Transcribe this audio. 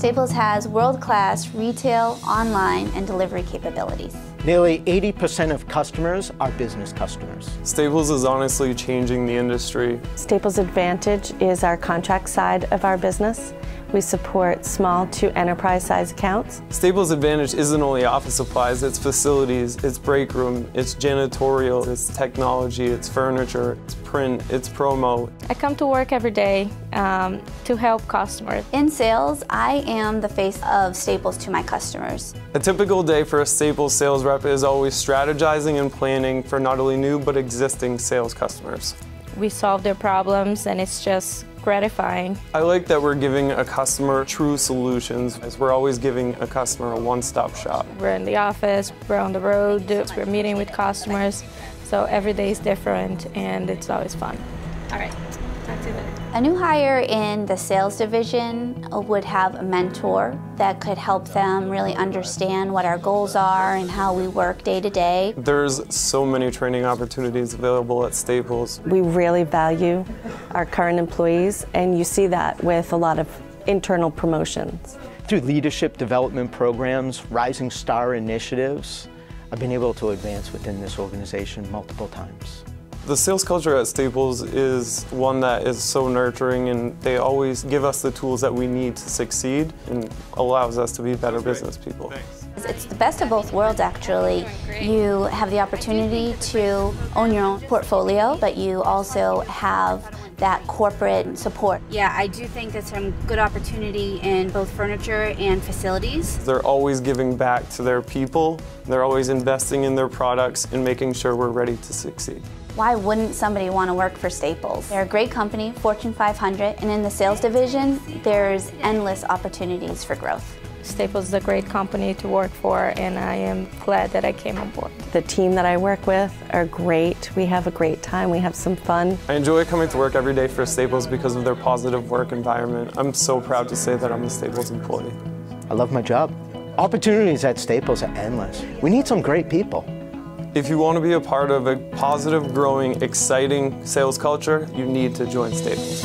Staples has world-class retail, online, and delivery capabilities. Nearly 80% of customers are business customers. Staples is honestly changing the industry. Staples Advantage is our contract side of our business. We support small to enterprise size accounts. Staples Advantage isn't only office supplies, it's facilities, it's break room, it's janitorial, it's technology, it's furniture, it's print, it's promo. I come to work every day to help customers. In sales, I am the face of Staples to my customers. A typical day for a Staples sales rep is always strategizing and planning for not only new but existing sales customers. We solve their problems and it's just gratifying. I like that we're giving a customer true solutions, as we're always giving a customer a one-stop shop. We're in the office, we're on the road, we're meeting with customers, so every day is different and it's always fun. All right, talk to you later. A new hire in the sales division would have a mentor that could help them really understand what our goals are and how we work day to day. There's so many training opportunities available at Staples. We really value our current employees, and you see that with a lot of internal promotions. Through leadership development programs, Rising Star initiatives, I've been able to advance within this organization multiple times. The sales culture at Staples is one that is so nurturing, and they always give us the tools that we need to succeed and allows us to be better business people. It's the best of both worlds, actually. You have the opportunity to own your own portfolio, but you also have that corporate support. Yeah, I do think there's some good opportunity in both furniture and facilities. They're always giving back to their people. They're always investing in their products and making sure we're ready to succeed. Why wouldn't somebody want to work for Staples? They're a great company, Fortune 500, and in the sales division, there's endless opportunities for growth. Staples is a great company to work for, and I am glad that I came on board. The team that I work with are great. We have a great time. We have some fun. I enjoy coming to work every day for Staples because of their positive work environment. I'm so proud to say that I'm a Staples employee. I love my job. Opportunities at Staples are endless. We need some great people. If you want to be a part of a positive, growing, exciting sales culture, you need to join Staples.